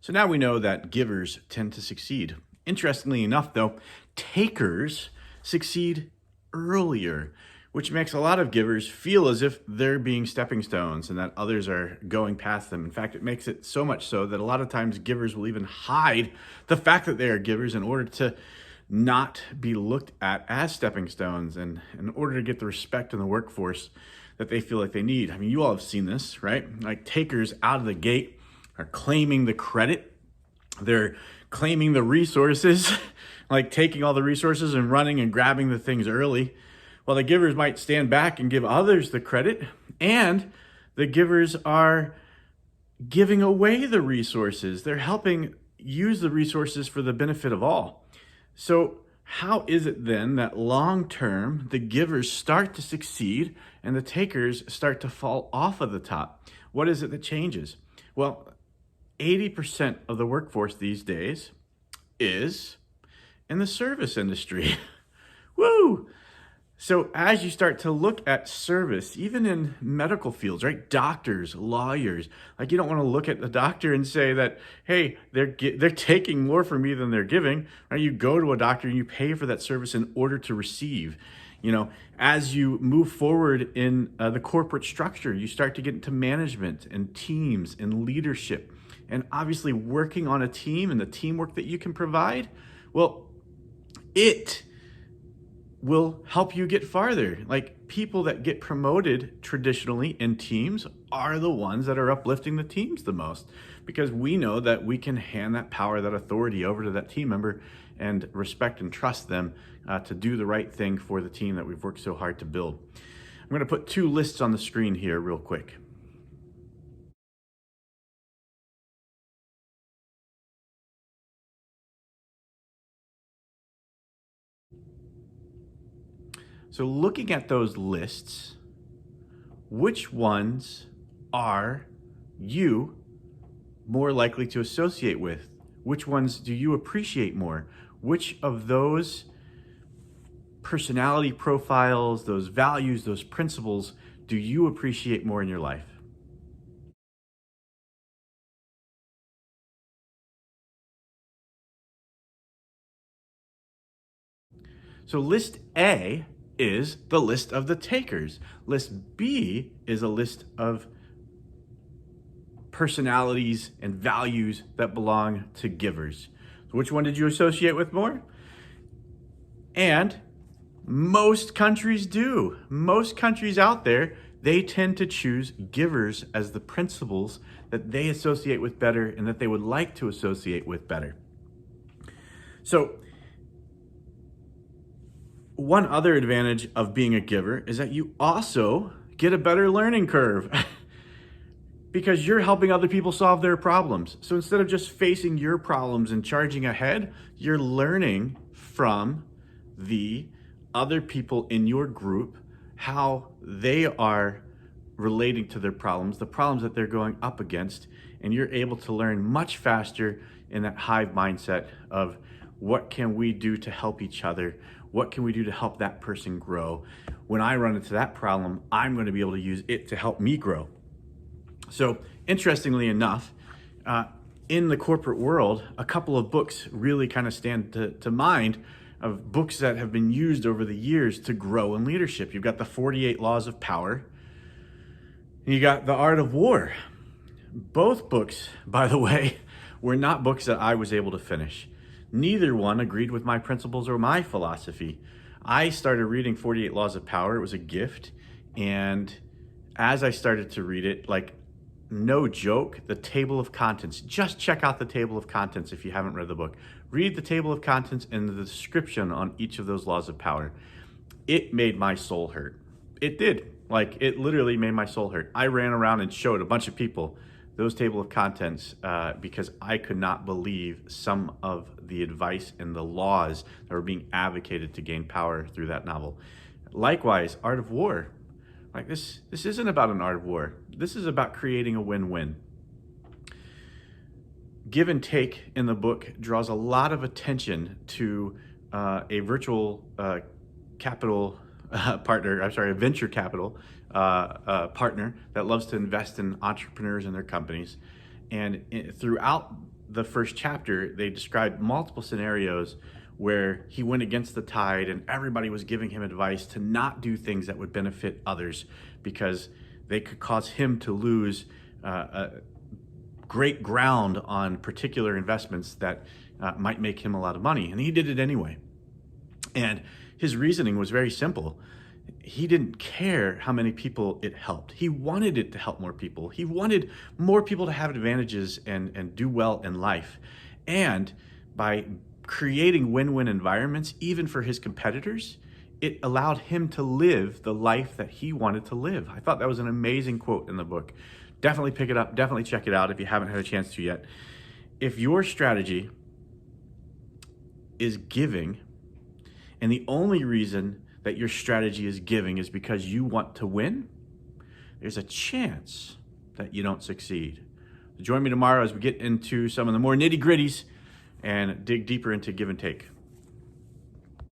So now we know that givers tend to succeed. Interestingly enough, though, takers succeed earlier, which makes a lot of givers feel as if they're being stepping stones and that others are going past them. In fact, it makes it so much so that a lot of times givers will even hide the fact that they are givers in order to not be looked at as stepping stones and in order to get the respect in the workforce that they feel like they need. I mean, you all have seen this, right? Like takers out of the gate are claiming the credit. They're claiming the resources, like taking all the resources and running and grabbing the things early. While the givers might stand back and give others the credit, and the givers are giving away the resources. They're helping use the resources for the benefit of all. So how is it then that long term the givers start to succeed and the takers start to fall off of the top? What is it that changes? Well, 80% of the workforce these days is in the service industry. Woo! So as you start to look at service, even in medical fields, right? Doctors, lawyers, like you don't want to look at the doctor and say that, hey, they're taking more from me than they're giving, right? You go to a doctor and you pay for that service in order to receive. You know, as you move forward in the corporate structure, you start to get into management and teams and leadership. And obviously working on a team and the teamwork that you can provide, well, it will help you get farther. Like people that get promoted traditionally in teams are the ones that are uplifting the teams the most, because we know that we can hand that power, that authority over to that team member and respect and trust them to do the right thing for the team that we've worked so hard to build. I'm going to put two lists on the screen here real quick. So looking at those lists, which ones are you more likely to associate with? Which ones do you appreciate more? Which of those personality profiles, those values, those principles do you appreciate more in your life? So list A is the list of the takers. List B is a list of personalities and values that belong to givers. So which one did you associate with more? And most countries do. Most countries out there, they tend to choose givers as the principles that they associate with better and that they would like to associate with better. So one other advantage of being a giver is that you also get a better learning curve because you're helping other people solve their problems. So instead of just facing your problems and charging ahead, you're learning from the other people in your group how they are relating to their problems, the problems that they're going up against, and you're able to learn much faster in that hive mindset of what can we do to help each other? What can we do to help that person grow? When I run into that problem, I'm going to be able to use it to help me grow. So interestingly enough, in the corporate world, a couple of books really kind of stand to mind of books that have been used over the years to grow in leadership. You've got the 48 Laws of Power, and you got The Art of War. Both books, by the way, were not books that I was able to finish. Neither one agreed with my principles or my philosophy. I started reading 48 Laws of Power. It was a gift. And as I started to read it, like no joke, the table of contents, just check out the table of contents if you haven't read the book. Read the table of contents and the description on each of those laws of power. It made my soul hurt. It did. Like it literally made my soul hurt. I ran around and showed a bunch of people those table of contents because I could not believe some of the advice and the laws that were being advocated to gain power through that novel. Likewise, Art of War. Like this isn't about an art of war. This is about creating a win-win. Give and take in the book draws a lot of attention to a virtual capital partner, a venture capital partner that loves to invest in entrepreneurs and their companies. And throughout the first chapter, they described multiple scenarios where he went against the tide and everybody was giving him advice to not do things that would benefit others because they could cause him to lose great ground on particular investments that might make him a lot of money. And he did it anyway. And his reasoning was very simple. He didn't care how many people it helped. He wanted it to help more people. He wanted more people to have advantages and do well in life. And by creating win-win environments, even for his competitors, it allowed him to live the life that he wanted to live. I thought that was an amazing quote in the book. Definitely pick it up. Definitely check it out if you haven't had a chance to yet. If your strategy is giving, and the only reason that your strategy is giving is because you want to win, there's a chance that you don't succeed. Join me tomorrow as we get into some of the more nitty-gritties and dig deeper into give and take.